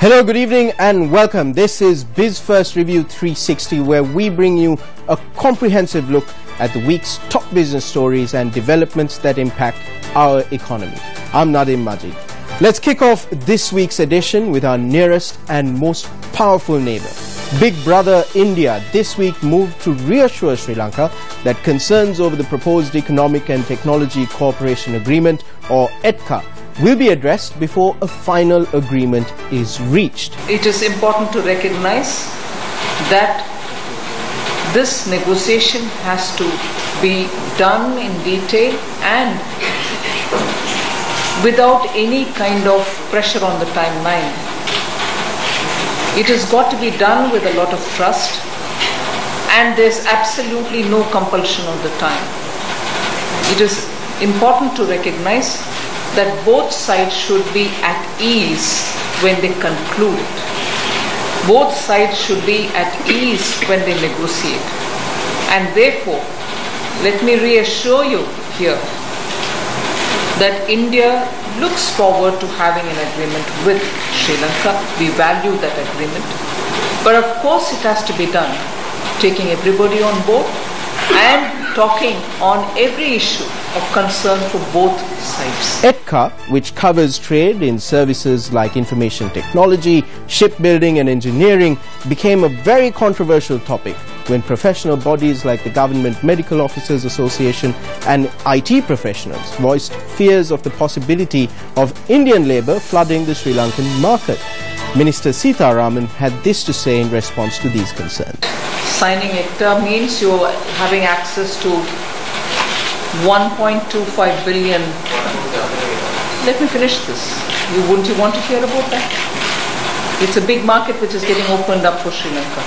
Hello, good evening and welcome. This is BizFirst Review 360, where we bring you a comprehensive look at the week's top business stories and developments that impact our economy. I'm Nadim Majid. Let's kick off this week's edition with our nearest and most powerful neighbor. Big brother India this week moved to reassure Sri Lanka that concerns over the proposed Economic and Technology Cooperation Agreement, or ETCA, will be addressed before a final agreement is reached. It is important to recognize that this negotiation has to be done in detail and without any kind of pressure on the timeline. It has got to be done with a lot of trust, and there's absolutely no compulsion on the time. It is important to recognize that both sides should be at ease when they conclude it. Both sides should be at ease when they negotiate. And therefore, let me reassure you here that India looks forward to having an agreement with Sri Lanka. We value that agreement. But of course it has to be done, taking everybody on board and talking on every issue of concern for both sides. ETCA, which covers trade in services like information technology, shipbuilding and engineering, became a very controversial topic when professional bodies like the Government Medical Officers Association and IT professionals voiced fears of the possibility of Indian labour flooding the Sri Lankan market. Minister Sita Raman had this to say in response to these concerns. Signing ETCA means you're having access to 1.25 billion. Let me finish this. Wouldn't you want to hear about that? It's a big market which is getting opened up for Sri Lanka.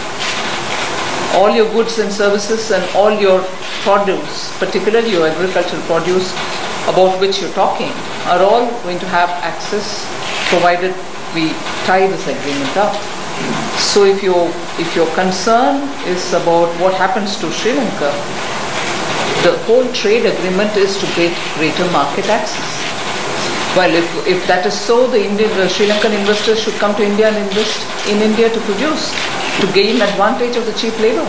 All your goods and services and all your produce, particularly your agricultural produce about which you're talking, are all going to have access provided we tie this agreement up. So if your concern is about what happens to Sri Lanka, the whole trade agreement is to get greater market access. Well, if that is so, the Sri Lankan investors should come to India and invest in India to produce, to gain advantage of the cheap labour.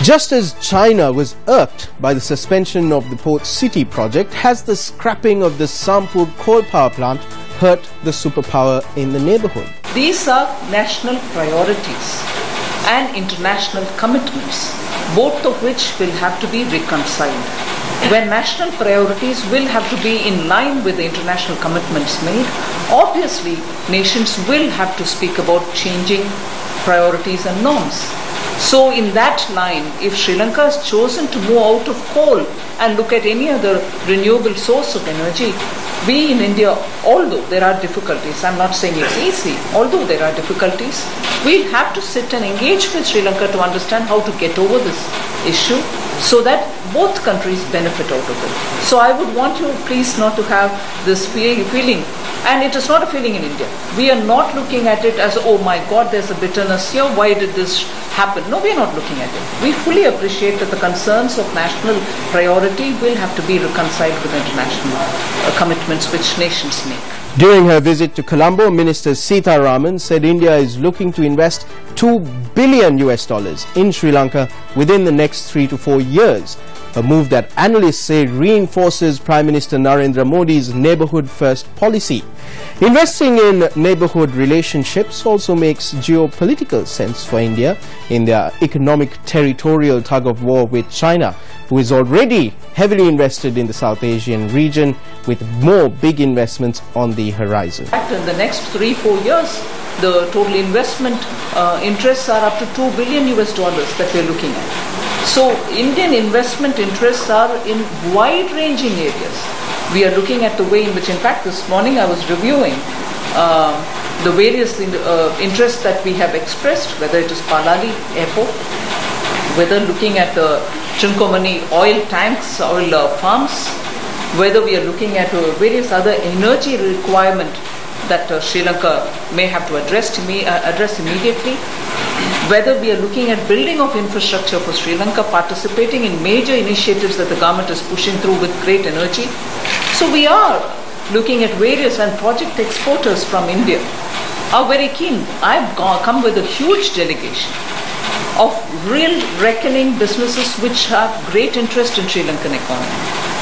Just as China was irked by the suspension of the Port City project, has the scrapping of the Sampur coal power plant hurt the superpower in the neighbourhood? These are national priorities and international commitments, both of which will have to be reconciled. When national priorities will have to be in line with the international commitments made, obviously nations will have to speak about changing priorities and norms. So in that line, if Sri Lanka has chosen to move out of coal and look at any other renewable source of energy, we in India, although there are difficulties, I'm not saying it's easy, although there are difficulties, we have to sit and engage with Sri Lanka to understand how to get over this issue so that both countries benefit out of it. So I would want you please not to have this feeling, and it is not a feeling in India. We are not looking at it as, oh my God, there's a bitterness here, why did this happen? No, we are not looking at it. We fully appreciate that the concerns of national priority will have to be reconciled with international commitments which nations make. During her visit to Colombo, Minister Sita Raman said India is looking to invest $2 billion in Sri Lanka within the next 3 to 4 years, a move that analysts say reinforces Prime Minister Narendra Modi's neighbourhood first policy. Investing in neighbourhood relationships also makes geopolitical sense for India in their economic territorial tug-of-war with China, who is already heavily invested in the South Asian region with more big investments on the horizon. In the next 3-4 years, the total investment interests are up to $2 billion that we are looking at. So Indian investment interests are in wide-ranging areas. We are looking at the way in which, in fact, this morning I was reviewing the various interests that we have expressed, whether it is Palali Airport, whether looking at the Trincomalee oil tanks, oil farms, whether we are looking at various other energy requirement that Sri Lanka may have to address immediately, whether we are looking at building of infrastructure for Sri Lanka, participating in major initiatives that the government is pushing through with great energy. So we are looking at various and project exporters from India are very keen. I've come with a huge delegation of real reckoning businesses which have great interest in Sri Lankan economy.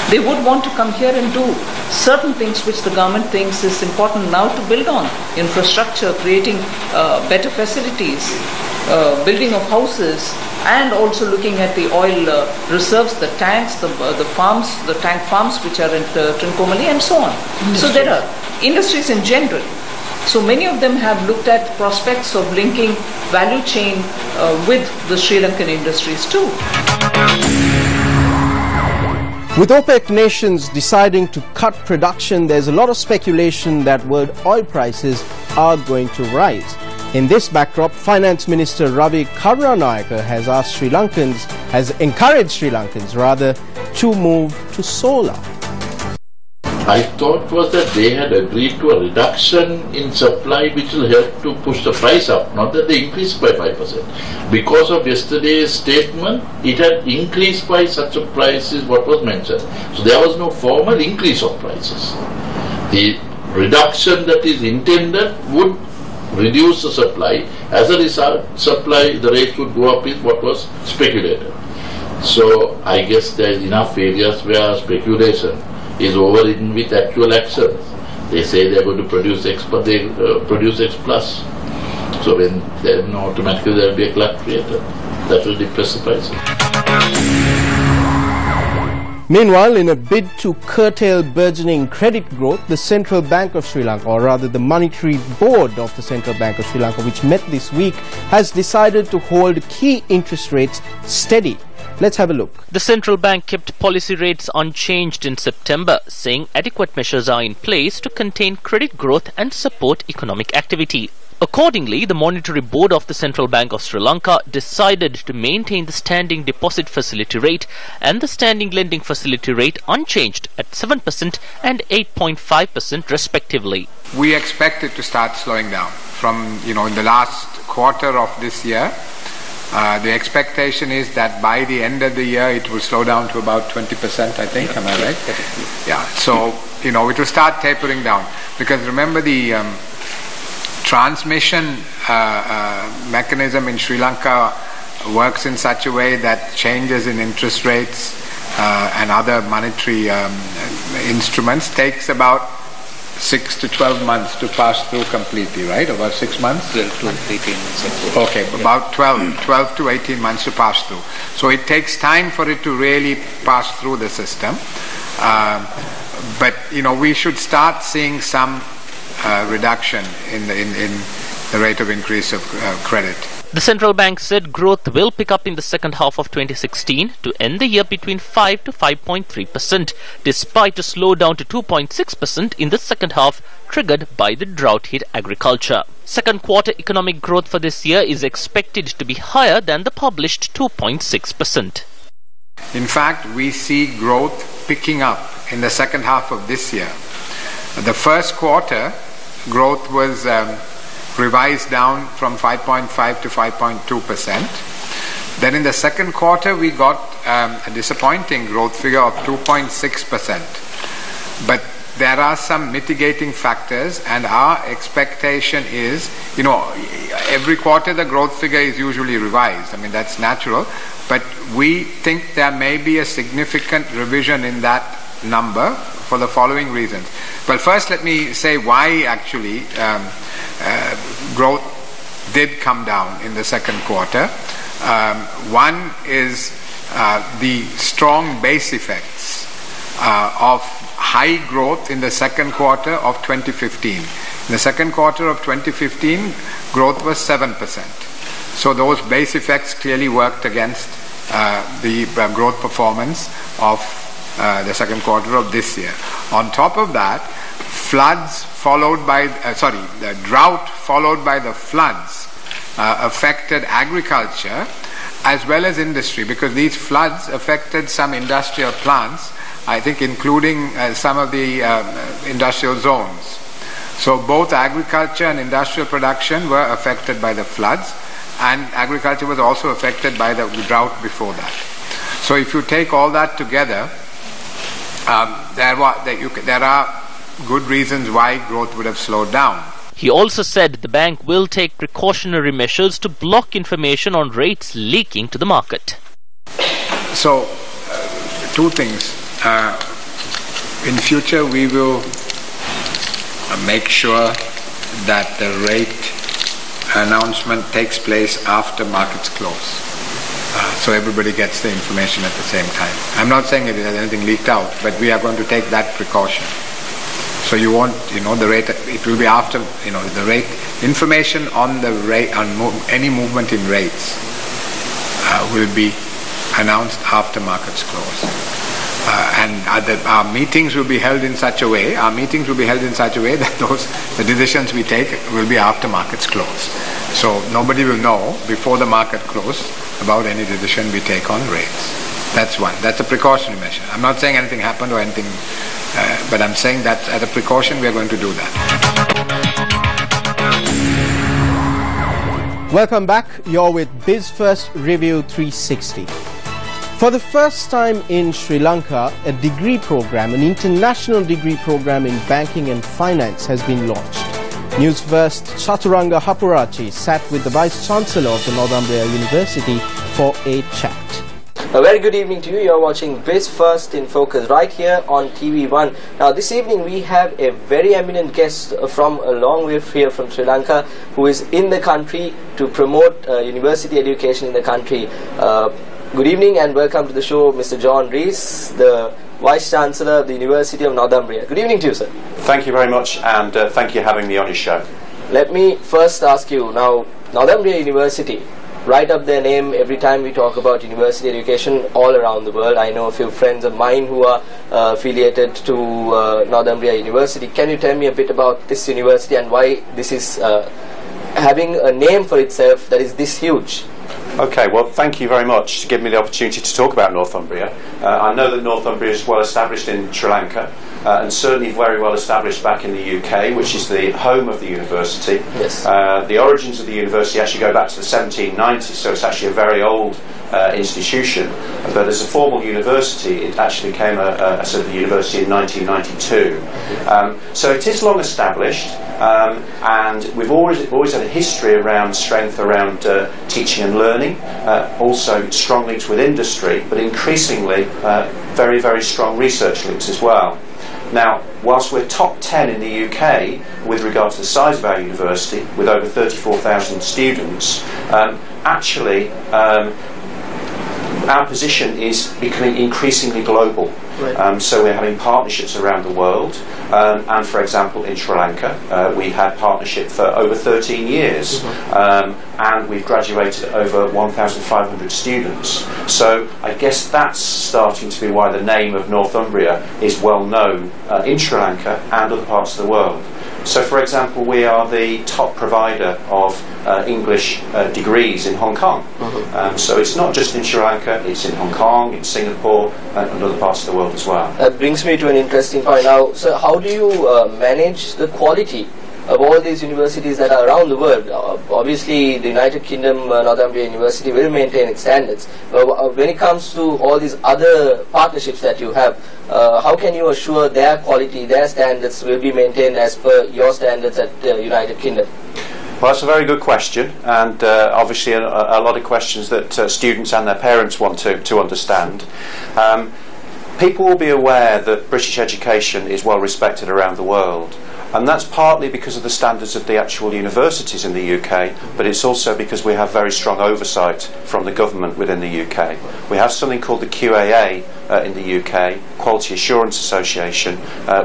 They would want to come here and do certain things which the government thinks is important now to build on. Infrastructure, creating better facilities, building of houses, and also looking at the oil reserves, the tanks, the farms, the tank farms which are in Trincomalee and so on. So there are industries in general. So many of them have looked at prospects of linking value chain with the Sri Lankan industries too. With OPEC nations deciding to cut production, there's a lot of speculation that world oil prices are going to rise. In this backdrop, Finance Minister Ravi Karunanayake has encouraged Sri Lankans rather to move to solar. I thought was that they had agreed to a reduction in supply which will help to push the price up, not that they increased by 5%. Because of yesterday's statement, it had increased by such a price is what was mentioned. So there was no formal increase of prices. The reduction that is intended would reduce the supply. As a result, the rates would go up is what was speculated. So I guess there is enough areas where speculation is overridden with actual actions. They say they are going to produce X, but they produce X plus. So then automatically there will be a glut created. That will depress the prices. Meanwhile, in a bid to curtail burgeoning credit growth, the Central Bank of Sri Lanka, or rather the Monetary Board of the Central Bank of Sri Lanka, which met this week, has decided to hold key interest rates steady. Let's have a look. The central bank kept policy rates unchanged in September, saying adequate measures are in place to contain credit growth and support economic activity. Accordingly, the Monetary Board of the Central Bank of Sri Lanka decided to maintain the standing deposit facility rate and the standing lending facility rate unchanged at 7% and 8.5% respectively. We expect it to start slowing down from, in the last quarter of this year. The expectation is that by the end of the year it will slow down to about 20%, I think. Am I right? Yeah. So, it will start tapering down. Because remember, the transmission mechanism in Sri Lanka works in such a way that changes in interest rates and other monetary instruments takes about 6 to 12 months to pass through completely, right? About 6 months? 12 to 18 months. Okay, about 12 to 18 months to pass through. So it takes time for it to really pass through the system. But, we should start seeing some reduction in the rate of increase of credit. The central bank said growth will pick up in the second half of 2016 to end the year between 5 to 5.3%, despite a slowdown to 2.6% in the second half, triggered by the drought-hit agriculture. Second quarter economic growth for this year is expected to be higher than the published 2.6%. In fact, we see growth picking up in the second half of this year. The first quarter growth was revised down from 5.5 to 5.2%. Then in the second quarter we got a disappointing growth figure of 2.6%. But there are some mitigating factors, and our expectation is, every quarter the growth figure is usually revised. I mean, that's natural. But we think there may be a significant revision in that number for the following reasons. Well, first let me say why actually growth did come down in the second quarter. One is the strong base effects of high growth in the second quarter of 2015. In the second quarter of 2015, growth was 7%. So those base effects clearly worked against the growth performance of the second quarter of this year. On top of that, the drought followed by the floods affected agriculture as well as industry, because these floods affected some industrial plants, I think including some of the industrial zones. So both agriculture and industrial production were affected by the floods, and agriculture was also affected by the drought before that. So if you take all that together, there are good reasons why growth would have slowed down. He also said the bank will take precautionary measures to block information on rates leaking to the market. So, two things. In future, we will make sure that the rate announcement takes place after markets close. So everybody gets the information at the same time. I'm not saying it has anything leaked out, but we are going to take that precaution. So you won't, the rate, it will be after, the rate, information on the rate, on any movement in rates will be announced after markets close. Our meetings will be held in such a way, that the decisions we take will be after markets close. So nobody will know before the market close about any decision we take on rates. That's one. That's a precautionary measure. I'm not saying anything happened or anything, but I'm saying that as a precaution we are going to do that. Welcome back. You're with BizFirst Review 360. For the first time in Sri Lanka, a degree program, an international degree program in banking and finance has been launched. Newsfirst Chaturanga Hapurachi sat with the Vice Chancellor of the Northumbria University for a chat. A very good evening to you. You're watching BizFirst in Focus right here on TV1. Now this evening we have a very eminent guest from a long way here from Sri Lanka who is in the country to promote university education in the country. Good evening and welcome to the show, Mr. John Rees, the Vice Chancellor of the University of Northumbria. Good evening to you, sir. Thank you very much, and thank you for having me on your show. Let me first ask you, now, Northumbria University, right up their name every time we talk about university education all around the world. I know a few friends of mine who are affiliated to Northumbria University. Can you tell me a bit about this university and why this is having a name for itself that is this huge? Okay, well, thank you very much for giving me the opportunity to talk about Northumbria. I know that Northumbria is well established in Sri Lanka and certainly very well established back in the UK, which is the home of the university. Yes. The origins of the university actually go back to the 1790s, so it's actually a very old institution. But as a formal university, it actually became a sort of university in 1992. So it is long established, and we've always had a history around strength around teaching and learning, also strong links with industry, but increasingly very, very strong research links as well. Now, whilst we're top 10 in the UK with regard to the size of our university, with over 34,000 students, actually our position is becoming increasingly global. Right. So we're having partnerships around the world, and for example in Sri Lanka we had partnership for over 13 years, and we've graduated over 1,500 students. So I guess that's starting to be why the name of Northumbria is well known in Sri Lanka and other parts of the world. So for example, we are the top provider of English degrees in Hong Kong. So it's not just in Sri Lanka, it's in Hong Kong, in Singapore and other parts of the world as well. That brings me to an interesting point. Now, so how do you manage the quality of all these universities that are around the world? Obviously, the United Kingdom, Northumbria University will maintain its standards. When it comes to all these other partnerships that you have, how can you assure their quality, their standards will be maintained as per your standards at the United Kingdom? Well, that's a very good question, and obviously a lot of questions that students and their parents want to understand. People will be aware that British education is well respected around the world. And that's partly because of the standards of the actual universities in the UK, but it's also because we have very strong oversight from the government within the UK. We have something called the QAA in the UK, Quality Assurance Association,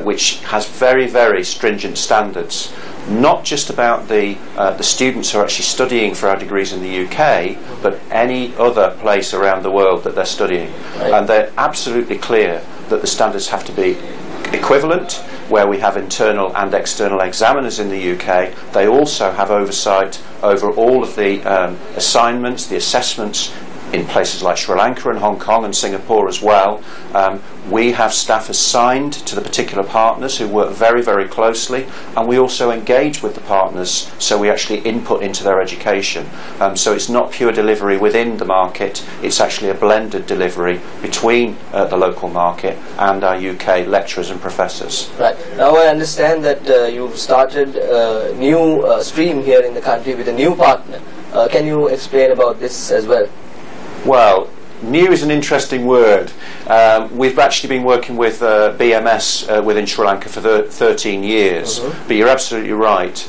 which has very, very stringent standards, not just about the students who are actually studying for our degrees in the UK, but any other place around the world that they're studying. Right. And they're absolutely clear that the standards have to be equivalent, where we have internal and external examiners in the UK. They also have oversight over all of the assignments, the assessments, in places like Sri Lanka and Hong Kong and Singapore as well. We have staff assigned to the particular partners who work very, very closely, and we also engage with the partners, so we actually input into their education. So it's not pure delivery within the market, it's actually a blended delivery between the local market and our UK lecturers and professors. Right. Now I understand that you've started a new stream here in the country with a new partner. Can you explain about this as well? Well, new is an interesting word. We've actually been working with BMS within Sri Lanka for 13 years, but you're absolutely right.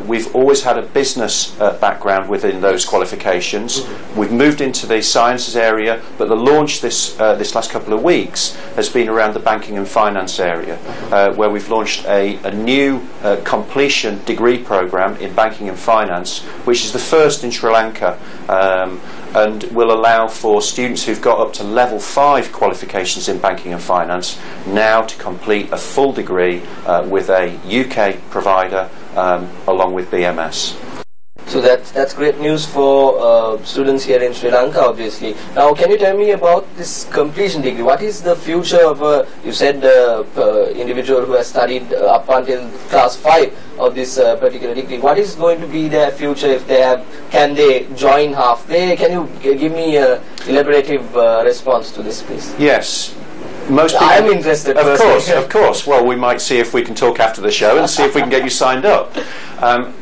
We've always had a business background within those qualifications. We've moved into the sciences area, but the launch this last couple of weeks has been around the banking and finance area, where we've launched a new completion degree program in banking and finance, which is the first in Sri Lanka, and will allow for students who've got up to level 5 qualifications in banking and finance now to complete a full degree with a UK provider along with BMS. So that's great news for students here in Sri Lanka, obviously. Now, can you tell me about this completion degree? What is the future of you said individual who has studied up until class 5 of this particular degree? What is going to be their future if they have? Can they join halfway? Can you give me a elaborative response to this, please? Yes. Most people, I'm interested. Of course. Well, we might see if we can talk after the show and see if we can get you signed up.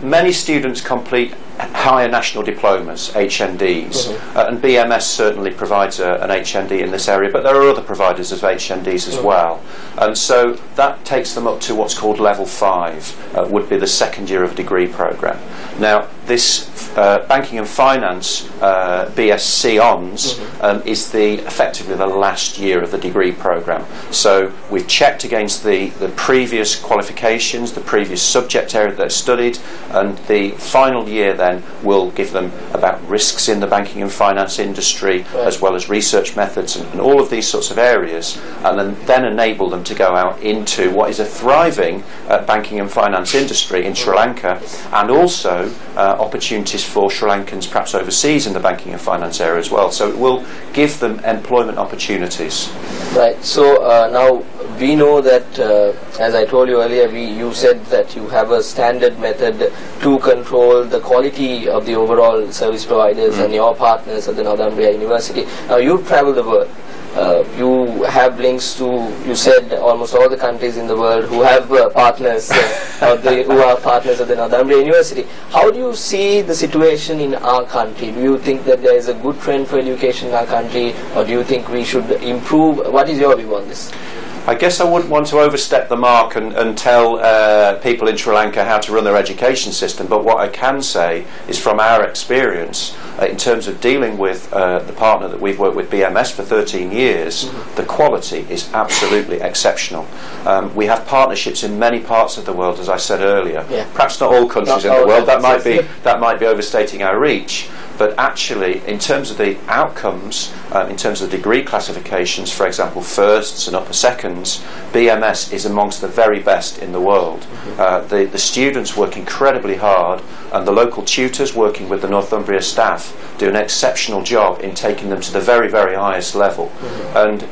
Many students complete higher national diplomas, HNDs, and BMS certainly provides an HND in this area, but there are other providers of HNDs as well. And so that takes them up to what's called level 5, would be the second year of a degree programme. Now, this banking and finance BSc ONS is effectively the last year of the degree programme. So we've checked against the previous qualifications, the previous subject area that they've studied, and the final year then will give them about risks in the banking and finance industry, as well as research methods and all of these sorts of areas, and then enable them to go out into what is a thriving banking and finance industry in Sri Lanka, and also opportunities for Sri Lankans perhaps overseas in the banking and finance area as well. So it will give them employment opportunities. Right. So now we know that, as I told you earlier, you said that you have a standard method to control the quality of the overall service providers and your partners at the Northumbria University. Now you've travelled the world. You have links to, you said, almost all the countries in the world who have partners, who are partners at the Northumbria University. How do you see the situation in our country? Do you think that there is a good trend for education in our country, or do you think we should improve? What is your view on this? I guess I wouldn't want to overstep the mark and tell people in Sri Lanka how to run their education system, but what I can say is from our experience, in terms of dealing with the partner that we've worked with, BMS, for 13 years, the quality is absolutely exceptional. We have partnerships in many parts of the world, as I said earlier. Yeah. Perhaps not all countries in the world, that might be overstating our reach. But actually, in terms of the outcomes, in terms of the degree classifications, for example, firsts and upper seconds, BMS is amongst the very best in the world. The students work incredibly hard, and the local tutors working with the Northumbria staff do an exceptional job in taking them to the very, very highest level. And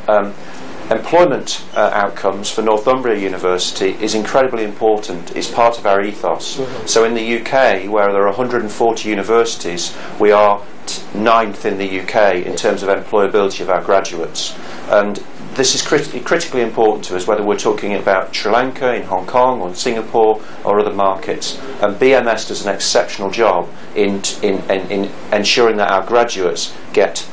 employment outcomes for Northumbria University is incredibly important. It's part of our ethos. So in the UK, where there are 140 universities, we are 9th in the UK in terms of employability of our graduates. And this is critically important to us, whether we're talking about Sri Lanka, in Hong Kong, or in Singapore, or other markets. And BMS does an exceptional job in ensuring that our graduates get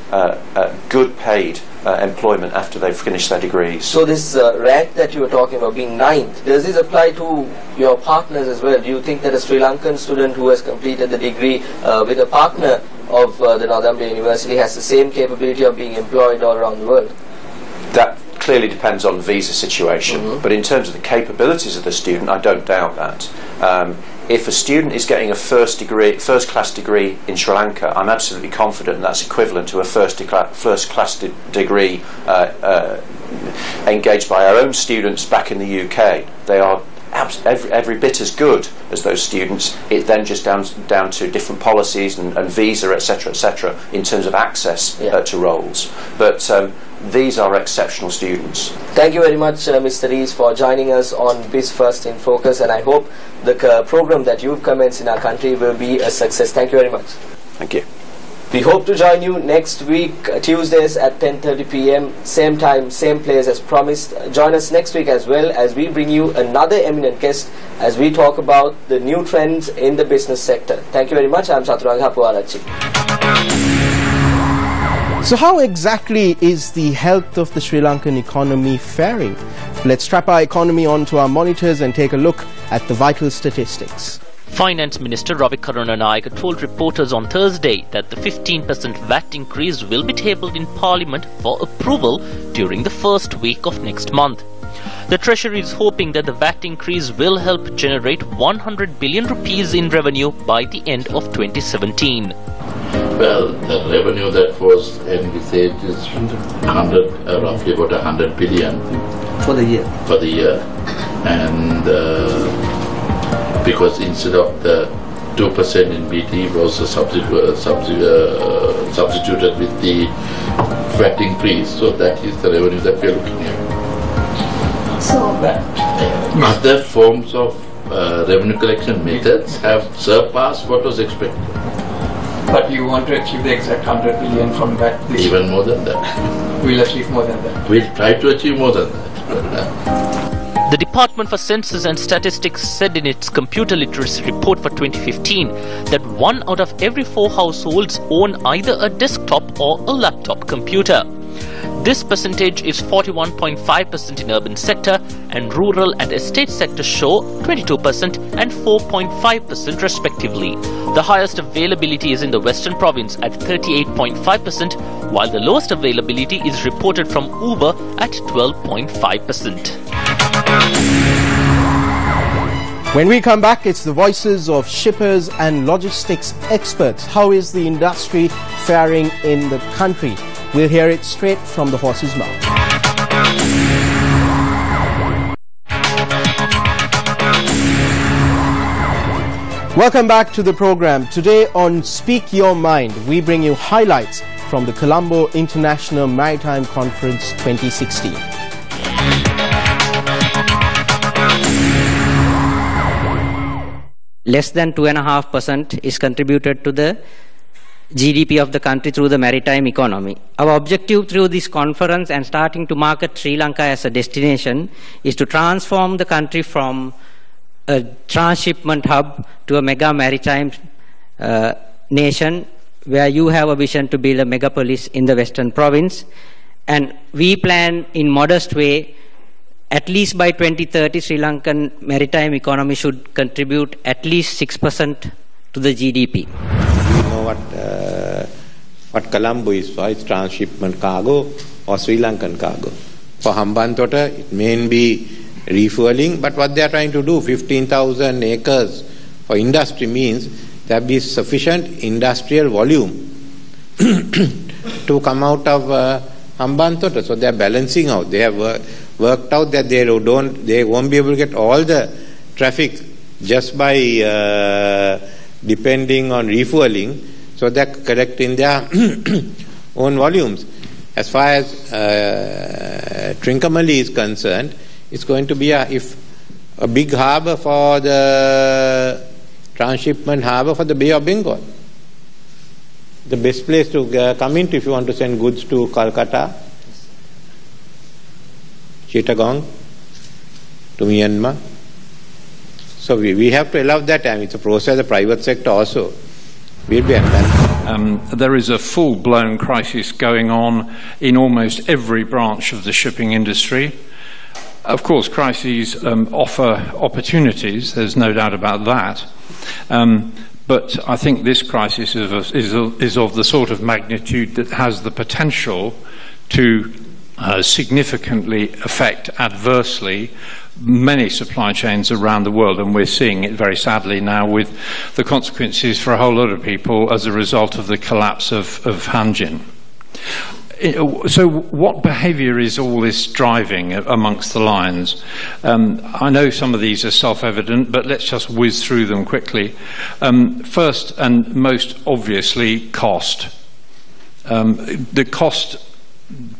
good paid employment after they've finished their degrees. So this rank that you were talking about, being 9th, does this apply to your partners as well? Do you think that a Sri Lankan student who has completed the degree with a partner of the Northumbria University has the same capability of being employed all around the world? That clearly depends on the visa situation, but in terms of the capabilities of the student, I don't doubt that. If a student is getting a first-class degree in Sri Lanka, I'm absolutely confident that's equivalent to a first-class degree engaged by our own students back in the UK. They are every bit as good as those students. It's then just down to different policies and visa, etc., in terms of access to roles. But these are exceptional students. Thank you very much, Mr. Rees, for joining us on Biz First in Focus, and I hope the program that you've commenced in our country will be a success. Thank you very much. Thank you. We hope to join you next week, Tuesdays at 10:30 p.m. Same time, same place as promised. Join us next week as well, as we bring you another eminent guest as we talk about the new trends in the business sector. Thank you very much. I'm Chaturanga Puarachi. So how exactly is the health of the Sri Lankan economy faring? Let's strap our economy onto our monitors and take a look at the vital statistics. Finance Minister Ravi Karunanayake told reporters on Thursday that the 15% VAT increase will be tabled in Parliament for approval during the first week of next month. The Treasury is hoping that the VAT increase will help generate 100 billion rupees in revenue by the end of 2017. Well, the revenue that was envisaged is roughly about 100 billion For the year. And because instead of the 2% in BT was substituted with the VAT increase, so that is the revenue that we are looking at. So other forms of revenue collection methods have surpassed what was expected. But you want to achieve the exact 100 billion from that this Even year. more than that. We'll achieve more than that. We'll try to achieve more than that. The Department for Census and Statistics said in its computer literacy report for 2015 that 1 out of every 4 households own either a desktop or a laptop computer. This percentage is 41.5% in urban sector, and rural and estate sector show 22% and 4.5% respectively. The highest availability is in the Western Province at 38.5%, while the lowest availability is reported from Uber at 12.5%. When we come back, it's the voices of shippers and logistics experts. How is the industry faring in the country? We'll hear it straight from the horse's mouth. Welcome back to the program. Today on Speak Your Mind, we bring you highlights from the Colombo International Maritime Conference 2016. Less than 2.5% is contributed to the GDP of the country through the maritime economy. Our objective through this conference and starting to market Sri Lanka as a destination is to transform the country from a transshipment hub to a mega maritime nation, where you have a vision to build a megapolis in the Western Province. And we plan in modest way, at least by 2030, Sri Lankan maritime economy should contribute at least 6% to the GDP. We know what Colombo is for. It's transshipment cargo or Sri Lankan cargo. For Hambantota, it may be refueling, but what they are trying to do, 15,000 acres for industry, means there will be sufficient industrial volume to come out of Hambantota. So they are balancing out. They have worked out that they won't be able to get all the traffic just by depending on refueling, so they are collecting their own volumes. As far as Trincomalee is concerned, it's going to be a big harbour for the transshipment harbour for the Bay of Bengal. The best place to come into if you want to send goods to Calcutta, Chittagong, to Myanmar. So we have to allow that time. It's a process. The private sector also will be advanced. There is a full-blown crisis going on in almost every branch of the shipping industry. Of course, crises offer opportunities. There's no doubt about that. But I think this crisis is of the sort of magnitude that has the potential to significantly affect adversely many supply chains around the world, and we're seeing it very sadly now with the consequences for a whole lot of people as a result of the collapse of Hanjin. So what behaviour is all this driving amongst the lines? I know some of these are self-evident, but let's just whiz through them quickly. First and most obviously, cost. The cost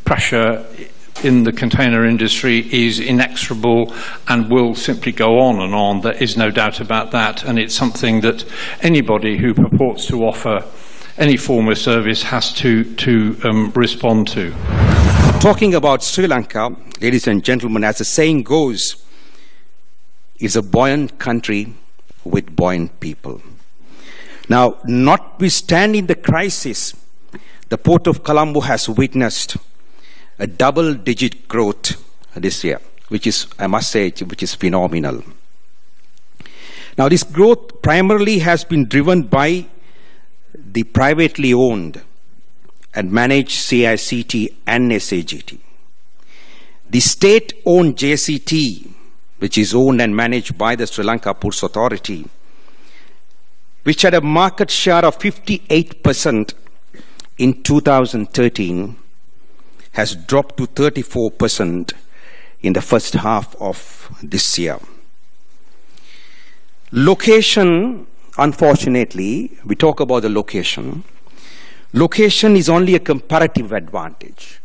pressure in the container industry is inexorable and will simply go on and on. There is no doubt about that, and it's something that anybody who purports to offer any form of service has to respond to. Talking about Sri Lanka, ladies and gentlemen, as the saying goes, is a buoyant country with buoyant people. Now, notwithstanding the crisis, the Port of Colombo has witnessed a double-digit growth this year, which is, I must say, which is phenomenal. Now, this growth primarily has been driven by the privately owned and managed CICT and SAGT. The state-owned JCT, which is owned and managed by the Sri Lanka Ports Authority, which had a market share of 58% in 2013, has dropped to 34% in the first half of this year. Location, unfortunately, we talk about the location. Location is only a comparative advantage.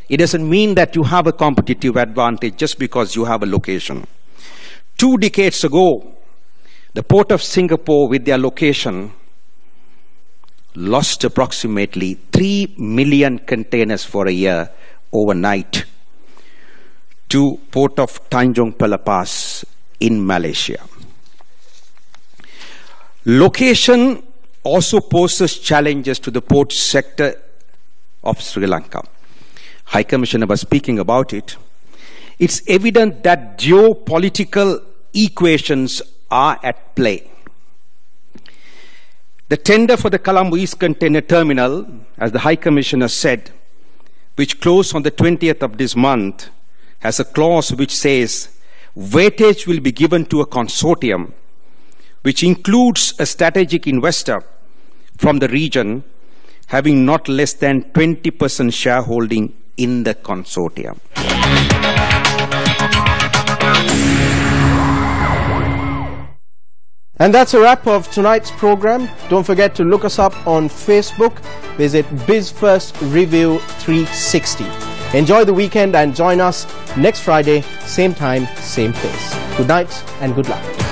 It doesn't mean that you have a competitive advantage just because you have a location. 2 decades ago, the Port of Singapore, with their location, lost approximately 3 million containers for a year overnight to Port of Tanjung Pelepas in Malaysia. Location also poses challenges to the port sector of Sri Lanka. High Commissioner was speaking about it. It's evident that geopolitical equations are at play. The tender for the Colombo East Container Terminal, as the High Commissioner said, which closed on the 20th of this month, has a clause which says weightage will be given to a consortium which includes a strategic investor from the region having not less than 20% shareholding in the consortium. And that's a wrap of tonight's program. Don't forget to look us up on Facebook. Visit BizFirst Review 360. Enjoy the weekend and join us next Friday, same time, same place. Good night and good luck.